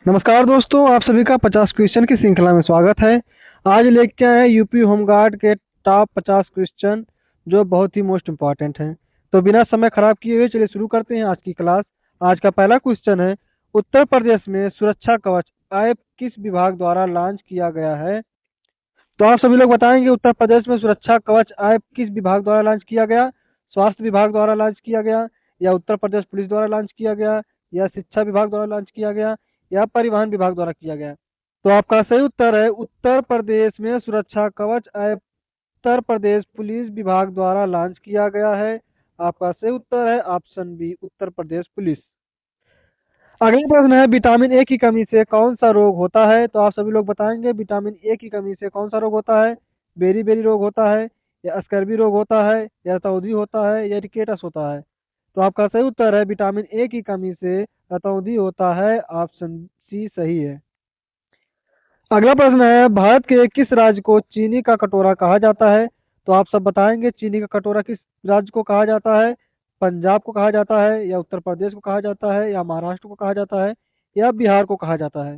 नमस्कार दोस्तों, आप सभी का 50 क्वेश्चन की श्रृंखला में स्वागत है। आज लेके आए हैं यूपी होमगार्ड के टॉप 50 क्वेश्चन जो बहुत ही मोस्ट इम्पॉर्टेंट हैं। तो बिना समय खराब किए हुए चलिए शुरू करते हैं आज की क्लास। आज का पहला क्वेश्चन है, उत्तर प्रदेश में सुरक्षा कवच ऐप किस विभाग द्वारा लॉन्च किया गया है? तो आप सभी लोग बताएंगे उत्तर प्रदेश में सुरक्षा कवच ऐप किस विभाग द्वारा लॉन्च किया गया? स्वास्थ्य विभाग द्वारा लॉन्च किया गया, या उत्तर प्रदेश पुलिस द्वारा लॉन्च किया गया, या शिक्षा विभाग द्वारा लॉन्च किया गया, या परिवहन विभाग द्वारा किया गया? तो आपका सही उत्तर है उत्तर प्रदेश में सुरक्षा कवच ऐप उत्तर प्रदेश पुलिस विभाग द्वारा लॉन्च किया गया है। आपका सही उत्तर है option B, Uttar Pradesh police. अगला प्रश्न है, विटामिन ए की कमी से कौन सा रोग होता है? तो आप सभी लोग बताएंगे विटामिन ए की कमी से कौन सा रोग होता है? बेरी बेरी रोग होता है, या स्कर्वी रोग होता है, या रतौंधी होता है, या रिकेटस होता है? तो आपका सही उत्तर है विटामिन ए की कमी से रतौंधी होता है। ऑप्शन सी सही है। अगला प्रश्न है, भारत के किस राज्य को चीनी का कटोरा कहा जाता है? तो आप सब बताएंगे चीनी का कटोरा किस राज्य को कहा जाता है? पंजाब को कहा जाता है, या उत्तर प्रदेश को कहा जाता है, या महाराष्ट्र को कहा जाता है, या बिहार को कहा जाता है?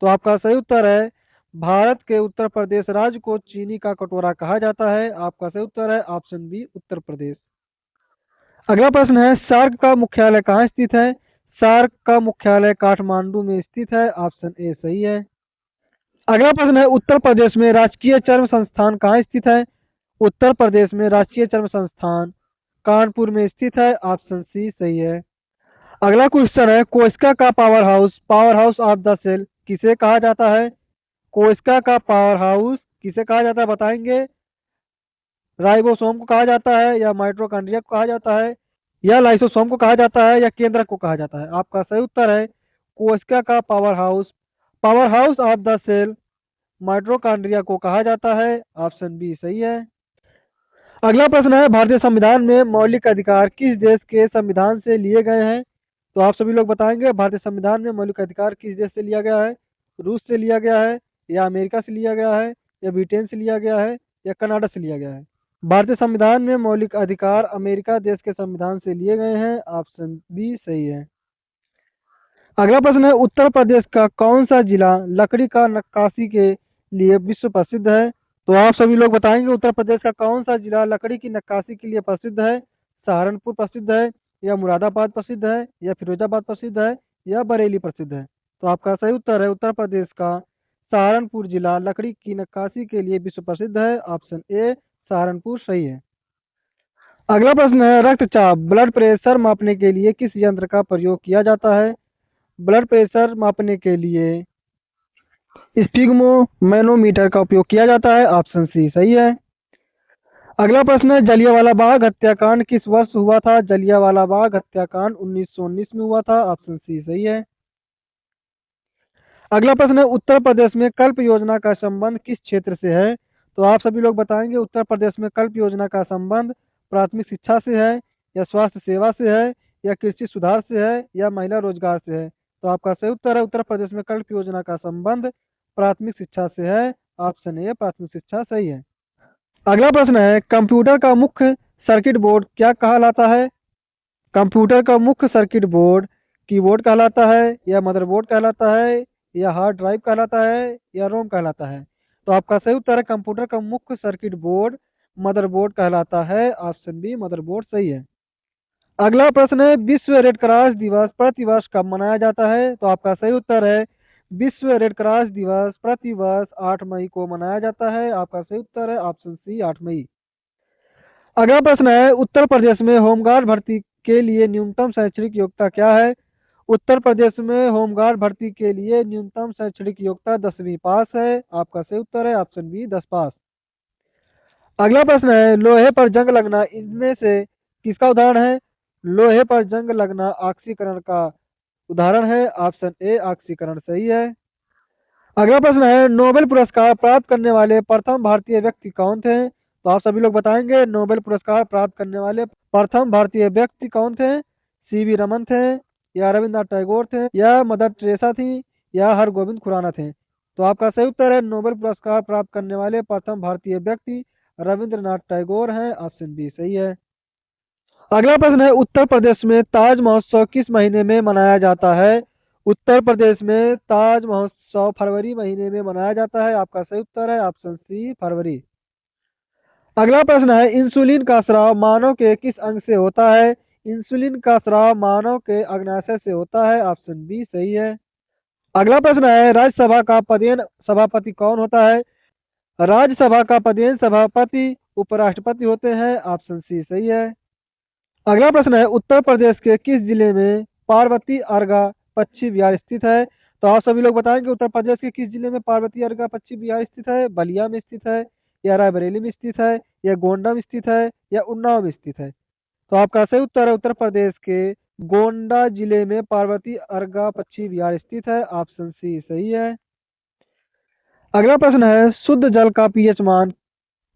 तो आपका सही उत्तर है भारत के उत्तर प्रदेश राज्य को चीनी का कटोरा कहा जाता है। आपका सही उत्तर है ऑप्शन बी, उत्तर प्रदेश। अगला प्रश्न है, सार्क का मुख्यालय कहाँ स्थित है? सार्क का मुख्यालय काठमांडू में स्थित है। ऑप्शन ए सही है। अगला प्रश्न है, उत्तर प्रदेश में राजकीय चर्म संस्थान कहाँ स्थित है? उत्तर प्रदेश में राष्ट्रीय चर्म संस्थान कानपुर में स्थित है। ऑप्शन सी सही है। अगला क्वेश्चन है, कोस्का का power house of the cell किसे कहा जाता है? कोस्का का पावर हाउस किसे कहा जाता है बताएंगे? राइबोसोम को कहा जाता है, या माइटोकॉन्ड्रिया को कहा जाता है, या लाइसोसोम को कहा जाता है, या केंद्रक को कहा जाता है? आपका सही उत्तर है कोस्का का power house of the cell mitochondria को कहा जाता है। ऑप्शन बी सही है। अगला प्रश्न है, भारतीय संविधान में मौलिक अधिकार किस देश के संविधान से लिए गए हैं? तो आप सभी लोग बताएंगे भारतीय संविधान में मौलिक अधिकार किस देश से लिया गया है? रूस से लिया गया है, या अमेरिका से लिया गया है, या ब्रिटेन से लिया गया है, या कनाडा से लिया गया है? भारतीय संविधान में मौलिक अधिकार अमेरिका देश के संविधान से लिए गए हैं। ऑप्शन बी सही है। अगला प्रश्न है, उत्तर प्रदेश का कौन सा जिला लकड़ी का नक्काशी के लिए विश्व प्रसिद्ध है? तो आप सभी लोग बताएंगे उत्तर प्रदेश का कौन सा जिला लकड़ी की नक्काशी के लिए प्रसिद्ध है? सहारनपुर प्रसिद्ध है, या मुरादाबाद प्रसिद्ध है, या फिरोजाबाद प्रसिद्ध है, या बरेली प्रसिद्ध है? तो आपका सही उत्तर है उत्तर प्रदेश का सहारनपुर जिला लकड़ी की नक्काशी के लिए विश्व प्रसिद्ध है। ऑप्शन ए सहारनपुर सही है। अगला प्रश्न है, रक्तचाप ब्लड प्रेशर मापने के लिए किस यंत्र का प्रयोग किया जाता है? ब्लड प्रेशर मापने के लिए स्पिग्मोमैनोमीटर का उपयोग किया जाता है। ऑप्शन सी सही है। अगला प्रश्न है, जलियांवाला बाग हत्याकांड किस वर्ष हुआ था? जलियांवाला बाग हत्याकांड 1919 में हुआ था। ऑप्शन सी सही है। अगला प्रश्न है, उत्तर प्रदेश में कल्प योजना का संबंध किस क्षेत्र से है? तो आप सभी लोग बताएंगे उत्तर प्रदेश में कल्प योजना का संबंध प्राथमिक शिक्षा से है, या स्वास्थ्य सेवा से है, या कृषि सुधार से है, या महिला रोजगार से है? तो आपका सही उत्तर है उत्तर प्रदेश में कल्प योजना का संबंध प्राथमिक शिक्षा से है। ऑप्शन ए प्राथमिक शिक्षा सही है। अगला प्रश्न है, कंप्यूटर का मुख्य सर्किट बोर्ड क्या कहलाता है? कंप्यूटर का मुख्य सर्किट बोर्ड कीबोर्ड कहलाता है, या मदरबोर्ड कहलाता है, या हार्ड ड्राइव कहलाता है, या रोम कहलाता है? तो आपका सही उत्तर है कंप्यूटर का मुख्य सर्किट बोर्ड मदरबोर्ड कहलाता है। ऑप्शन बी मदरबोर्ड सही है। अगला प्रश्न है, विश्व रेड क्रॉस दिवस प्रतिवर्ष कब मनाया जाता है? तो आपका सही उत्तर है विश्व रेड क्रॉस दिवस प्रतिवर्ष 8 मई को मनाया जाता है। आपका सही उत्तर है ऑप्शन सी 8 मई। अगला प्रश्न है, उत्तर प्रदेश में होमगार्ड भर्ती के लिए न्यूनतम शैक्षणिक योग्यता क्या है? उत्तर प्रदेश में होमगार्ड भर्ती के लिए न्यूनतम शैक्षणिक योग्यता 10वीं पास है। आपका सही उत्तर है ऑप्शन बी 10 पास। अगला प्रश्न है, लोहे पर जंग लगना इनमें से किसका उदाहरण है? लोहे पर जंग लगना ऑक्सीकरण का उदाहरण है। ऑप्शन ए ऑक्सीकरण सही है। अगला प्रश्न है, नोबेल पुरस्कार प्राप्त करने वाले प्रथम भारतीय व्यक्ति कौन थे? तो आप सभी लोग बताएंगे नोबेल पुरस्कार प्राप्त करने वाले प्रथम भारतीय व्यक्ति कौन थे? सीवी रमन थे, या रविन्द्रनाथ टैगोर थे, या मदर टेरेसा थी, या हरगोविंद खुराना थे? तो आपका सही उत्तर है नोबेल पुरस्कार प्राप्त करने वाले प्रथम भारतीय व्यक्ति रविंद्रनाथ टैगोर हैं। ऑप्शन बी सही है। अगला प्रश्न है, उत्तर प्रदेश में ताज महोत्सव किस महीने में मनाया जाता है? उत्तर प्रदेश में ताज महोत्सव फरवरी महीने में मनाया जाता है। आपका सही उत्तर है ऑप्शन सी, फरवरी। अगला प्रश्न है, इंसुलिन का स्राव मानव के किस अंग से होता है? इंसुलिन का स्राव मानव के अग्नाशय से होता है। ऑप्शन बी सही है। अगला प्रश्न है, राज्यसभा का पदेन सभापति कौन होता है? राज्यसभा का पदेन सभापति उपराष्ट्रपति होते हैं। ऑप्शन सी सही है। अगला प्रश्न है, उत्तर प्रदेश के किस जिले में पार्वती अर्गा पक्षी विहार स्थित है? तो आप सभी लोग बताएंगे उत्तर प्रदेश के किस जिले में पार्वती अर्गा पक्षी विहार स्थित है? बलिया में स्थित है, या रायबरेली में स्थित है, या गोंडा में स्थित है, या उन्नाव में स्थित है? तो आपका सही उत्तर है उत्तर प्रदेश के गोंडा जिले में पार्वती अर्गा पक्षी विहार स्थित है। ऑप्शन सी सही है। अगला प्रश्न है, शुद्ध जल का पीएच मान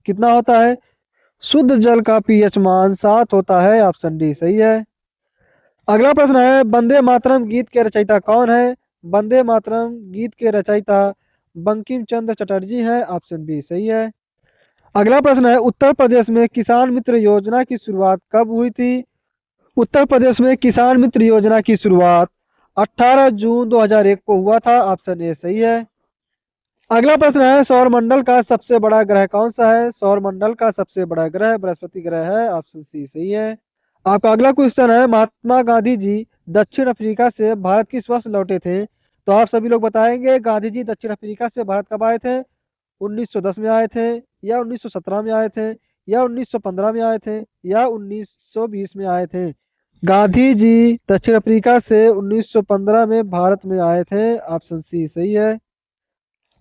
कितना होता है? शुद्ध जल का पीएच मान 7 होता है। ऑप्शन डी सही है। अगला प्रश्न है, वंदे मातरम गीत के रचयिता कौन है? वंदे मातरम गीत के रचयिता बंकिम चंद्र चटर्जी हैं। ऑप्शन बी सही है। अगला प्रश्न है, उत्तर प्रदेश में किसान मित्र योजना की शुरुआत कब हुई थी? उत्तर प्रदेश में किसान मित्र योजना की शुरुआत 18 जून 2001 को हुआ था। ऑप्शन ए सही है। अगला प्रश्न है, सौरमंडल का सबसे बड़ा ग्रह कौन सा है? सौरमंडल का सबसे बड़ा ग्रह बृहस्पति ग्रह है। ऑप्शन सी सही है। आपका अगला क्वेश्चन है, महात्मा गांधी जी दक्षिण अफ्रीका से भारत किस वर्ष लौटे थे? तो आप सभी लोग बताएंगे गांधी जी दक्षिण अफ्रीका से भारत कब आए थे? 1910 में आए थे, या 1917 में आए थे, या 1915 में आए थे, या 1920 में आए थे? गांधी जी दक्षिण अफ्रीका से 1915 में भारत में आए थे। ऑप्शन सी सही है।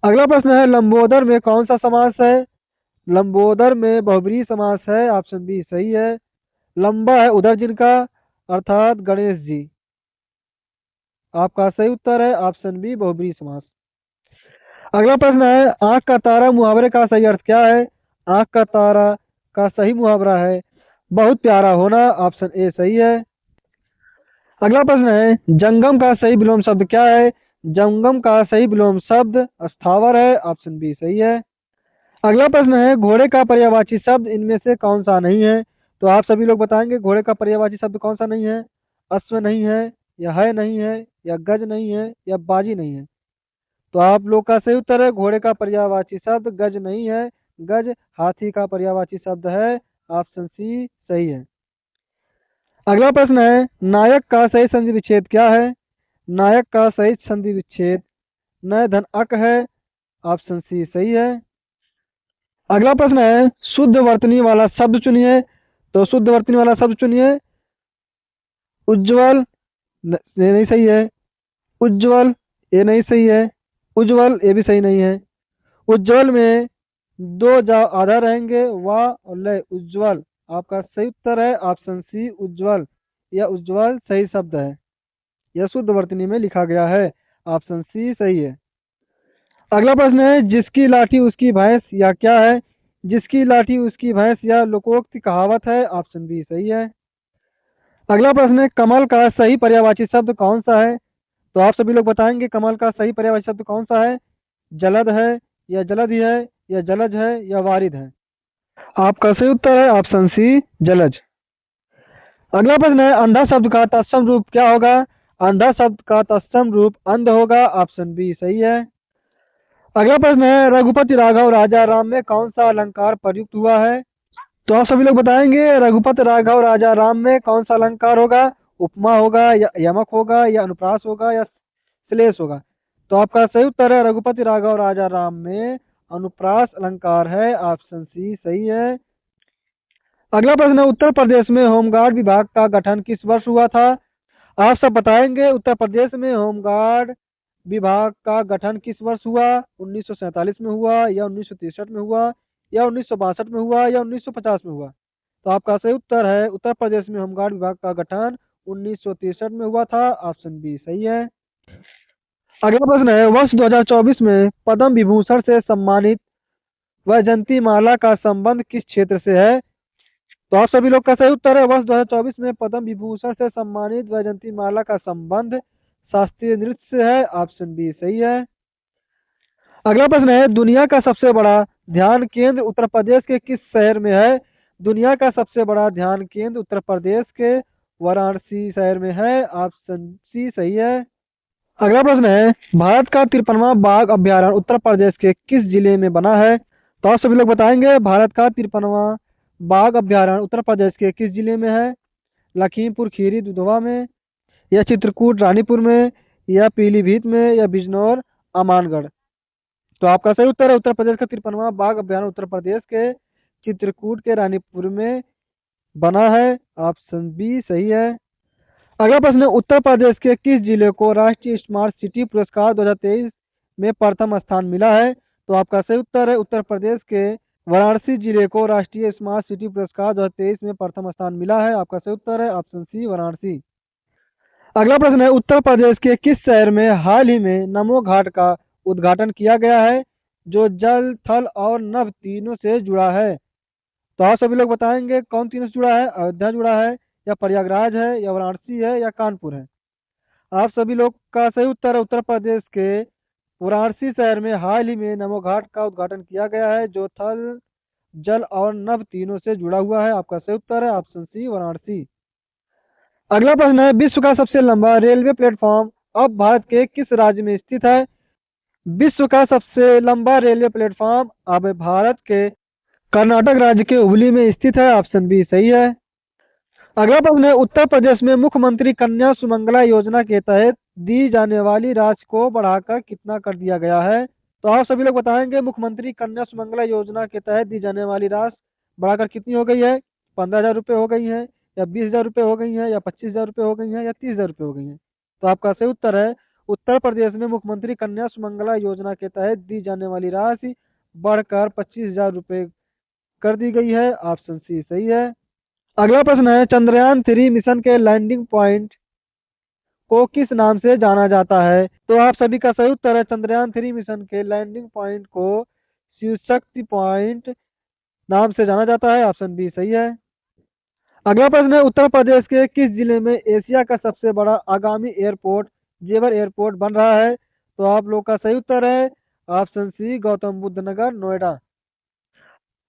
अगला प्रश्न है, लंबोदर में कौन सा समास है? लंबोदर में बहुब्रीहि समास है। ऑप्शन बी सही है। लंबा है उधर जिनका, अर्थात गणेश जी। आपका सही उत्तर है ऑप्शन बी, बहुब्रीहि समास। अगला प्रश्न है, आंख का तारा मुहावरे का सही अर्थ क्या है? आंख का तारा का सही मुहावरा है बहुत प्यारा होना। ऑप्शन ए सही है। अगला प्रश्न है, जंगम का सही विलोम शब्द क्या है? जंगम का सही विलोम शब्द स्थावर है। ऑप्शन बी सही है। अगला प्रश्न है, घोड़े का पर्यायवाची शब्द इनमें से कौन सा नहीं है? तो आप सभी लोग बताएंगे घोड़े का पर्यायवाची शब्द कौन सा नहीं है? अश्व नहीं है, या है नहीं है, या गज नहीं है, या बाजी नहीं है? तो आप लोग का सही उत्तर है घोड़े का पर्यायवाची शब्द गज नहीं है। गज हाथी का पर्यायवाची शब्द है। ऑप्शन सी सही है। अगला प्रश्न है, नायक का सही संधि विच्छेद क्या है? नायक का सही संधि विच्छेद नय धन अक है। ऑप्शन सी सही है। अगला प्रश्न है, शुद्ध वर्तनी वाला शब्द चुनिए। तो शुद्ध वर्तनी वाला शब्द चुनिए। उज्जवल, ये नहीं सही है। उज्जवल, ये नहीं सही है। उज्जवल, ये भी सही नहीं है। उज्जवल में दो जा आधा रहेंगे, वाह और लय, उज्जवल। आपका सही उत्तर है ऑप्शन सी, उज्जवल। यह उज्जवल सही शब्द है, यह शुद्ध वर्तनी में लिखा गया है। ऑप्शन सी सही है। अगला प्रश्न है, जिसकी लाठी उसकी भैंस या क्या है? जिसकी लाठी उसकी भैंस या लोकोक्ति कहावत है। ऑप्शन बी सही है। अगला प्रश्न है, कमल का सही पर्यायवाची शब्द कौन सा है? तो आप सभी लोग बताएंगे कमल का सही पर्यायवाची शब्द कौन सा है? जलद है, या जलधि है, या जलज है, या वारिद है? आपका सही उत्तर है ऑप्शन सी, जलज। अगला प्रश्न है, अंधा शब्द का तत्सम रूप क्या होगा? अंधा शब्द का तत्सम रूप अंध होगा। ऑप्शन बी सही है। अगला प्रश्न है, रघुपति राघव राजा राम में कौन सा अलंकार प्रयुक्त हुआ है? तो आप सभी लोग बताएंगे रघुपति राघव राजा राम में कौन सा अलंकार होगा? उपमा होगा, या यमक होगा, या अनुप्रास होगा, या श्लेष होगा? तो आपका सही उत्तर है रघुपति राघव राजा राम में अनुप्रास अलंकार है। ऑप्शन सी सही है। अगला प्रश्न है, उत्तर प्रदेश में होमगार्ड विभाग का गठन किस वर्ष हुआ था? आप सब बताएंगे उत्तर प्रदेश में होमगार्ड विभाग का गठन किस वर्ष हुआ? 1947 में हुआ, या 1963 में हुआ, या 1962 में हुआ, या 1950 में हुआ? तो आपका सही उत्तर है उत्तर प्रदेश में होमगार्ड विभाग का गठन 1963 में हुआ था। ऑप्शन बी सही है। अगला प्रश्न है, वर्ष 2024 में पद्म विभूषण से सम्मानित वैजयंती माला का संबंध किस क्षेत्र से है? तो आप सभी लोग का सही उत्तर है वर्ष 2024 में पद्म विभूषण से सम्मानित वैजयंती माला का संबंध शास्त्रीय नृत्य से है। ऑप्शन बी सही है। अगला प्रश्न है, दुनिया का सबसे बड़ा ध्यान केंद्र उत्तर प्रदेश के किस शहर में है? दुनिया का सबसे बड़ा ध्यान केंद्र उत्तर प्रदेश के वाराणसी शहर में है। ऑप्शन सी सही है। अगला प्रश्न है, भारत का 53वां बाघ अभयारण्य उत्तर प्रदेश के किस जिले में बना है? तो आप सभी लोग बताएंगे भारत का 53वां बाघ अभयारण्य उत्तर प्रदेश के किस जिले में है? लखीमपुर खीरी दुधवा में, या चित्रकूट रानीपुर में, या पीलीभीत में, या बिजनौर अमानगढ़? तो आपका सही उत्तर है उत्तर प्रदेश का 53वां बाघ अभयारण्य उत्तर प्रदेश के चित्रकूट के रानीपुर में बना है। ऑप्शन बी सही है। अगला प्रश्न है, उत्तर प्रदेश के किस जिले को राष्ट्रीय स्मार्ट सिटी पुरस्कार 2023 में प्रथम स्थान मिला है? तो आपका सही उत्तर है उत्तर प्रदेश के वाराणसी जिले को राष्ट्रीय स्मार्ट सिटी पुरस्कार 2023 में प्रथम स्थान मिला है। आपका सही उत्तर है ऑप्शन सी वाराणसी। अगला प्रश्न है, उत्तर प्रदेश के किस शहर में हाल ही में नमो घाट का उद्घाटन किया गया है, जो जल थल और नभ तीनों से जुड़ा है? तो आप सभी लोग बताएंगे कौन तीनों से जुड़ा है? अयोध्या जुड़ा है, या प्रयागराज है, या वाराणसी है, या कानपुर है? आप सभी लोग का सही उत्तर है उत्तर प्रदेश के वाराणसी शहर में हाल ही में नमो घाट का उद्घाटन किया गया है, जो थल जल और नभ तीनों से जुड़ा हुआ है। आपका सही उत्तर है ऑप्शन सी वाराणसी। अगला प्रश्न है, विश्व का सबसे लंबा रेलवे प्लेटफॉर्म अब भारत के किस राज्य में स्थित है? विश्व का सबसे लंबा रेलवे प्लेटफॉर्म अब भारत के कर्नाटक राज्य के हुबली में स्थित है। ऑप्शन बी सही है। अगला प्रश्न है, उत्तर प्रदेश में मुख्यमंत्री कन्या सुमंगला योजना के तहत दी जाने वाली राशि को बढ़ाकर कितना कर दिया गया है? तो आप सभी लोग बताएंगे मुख्यमंत्री कन्या सुमंगला योजना के तहत दी जाने वाली राशि बढ़ाकर कितनी हो गई है? 15,000 रुपये हो गई है, या 20,000 रुपये हो गई है, या 25,000 रुपये हो गई है, या 30,000 रुपये हो गई है? तो आपका सही उत्तर है उत्तर प्रदेश में मुख्यमंत्री कन्या सुमंगला योजना के तहत दी जाने वाली राशि बढ़कर 25,000 रुपये कर दी गई है। ऑप्शन सी सही है। अगला प्रश्न है, चंद्रयान 3 मिशन के लैंडिंग पॉइंट को किस नाम से जाना जाता है? तो आप सभी का सही उत्तर है चंद्रयान 3 मिशन के लैंडिंग पॉइंट को शिव शक्ति पॉइंट नाम से जाना जाता है। ऑप्शन बी सही है। अगला प्रश्न है, उत्तर प्रदेश के किस जिले में एशिया का सबसे बड़ा आगामी एयरपोर्ट जेवर एयरपोर्ट बन रहा है? तो आप लोग का सही उत्तर है ऑप्शन सी गौतम बुद्ध नगर नोएडा।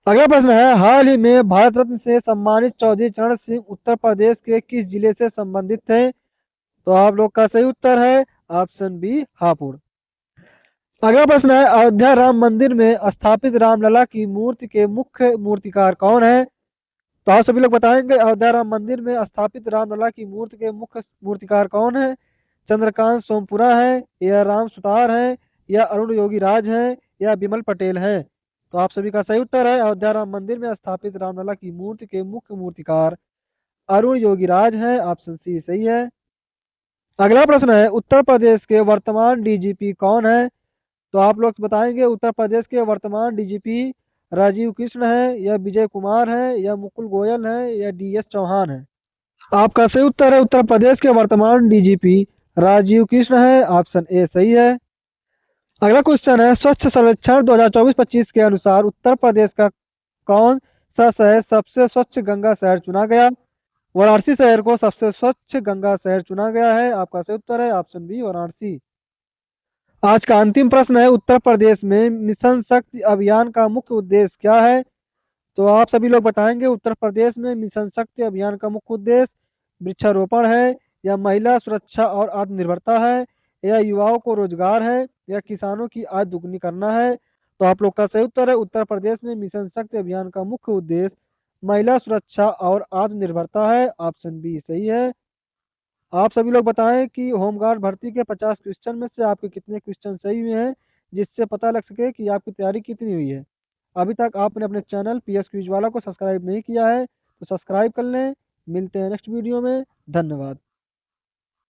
अगला प्रश्न है, हाल ही में भारत रत्न से सम्मानित चौधरी चरण सिंह उत्तर प्रदेश के किस जिले से संबंधित थे? तो आप लोग का सही उत्तर है ऑप्शन बी हापुड़। अगला प्रश्न है, अयोध्या राम मंदिर में स्थापित रामलला की मूर्ति के मुख्य मूर्तिकार कौन है? तो आप सभी लोग बताएंगे अयोध्या राम मंदिर में स्थापित रामलला की मूर्ति के मुख्य मूर्तिकार कौन है? चंद्रकांत सोमपुरा है, या राम सुतार है, या अरुण योगी राज है, या विमल पटेल है? तो आप सभी का सही उत्तर है अयोध्या राम मंदिर में स्थापित रामलला की मूर्ति के मुख्य मूर्तिकार अरुण योगीराज है। ऑप्शन सी सही है। अगला प्रश्न है, उत्तर प्रदेश के वर्तमान डीजीपी कौन है? तो आप लोग बताएंगे उत्तर प्रदेश के वर्तमान डीजीपी राजीव कृष्ण है, या विजय कुमार है, या मुकुल गोयल है, या डीएस चौहान है? आपका सही उत्तर है उत्तर प्रदेश के वर्तमान डीजीपी राजीव कृष्ण है। ऑप्शन ए सही है। अगला क्वेश्चन है, स्वच्छ सर्वेक्षण 2024-25 के अनुसार उत्तर प्रदेश का कौन सा शहर सबसे स्वच्छ गंगा शहर चुना गया? वाराणसी शहर को सबसे स्वच्छ गंगा शहर चुना गया है। आपका सही उत्तर है ऑप्शन बी वाराणसी। आज का अंतिम प्रश्न है, उत्तर प्रदेश में मिशन शक्ति अभियान का मुख्य उद्देश्य क्या है? तो आप सभी लोग बताएंगे उत्तर प्रदेश में मिशन शक्ति अभियान का मुख्य उद्देश्य वृक्षारोपण है, या महिला सुरक्षा और आत्मनिर्भरता है, या युवाओं को रोजगार है, या किसानों की आय दुगनी करना है? तो आप लोग का सही उत्तर है उत्तर प्रदेश में मिशन शक्ति अभियान का मुख्य उद्देश्य महिला सुरक्षा और आत्मनिर्भरता है। ऑप्शन बी सही है। आप सभी लोग बताएं कि होमगार्ड भर्ती के 50 क्वेश्चन में से आपके कितने क्वेश्चन सही हुए हैं, जिससे पता लग सके कि आपकी तैयारी कितनी हुई है। अभी तक आपने अपने चैनल पीएस क्विज वाला को सब्सक्राइब नहीं किया है तो सब्सक्राइब कर लें। मिलते हैं नेक्स्ट वीडियो में। धन्यवाद।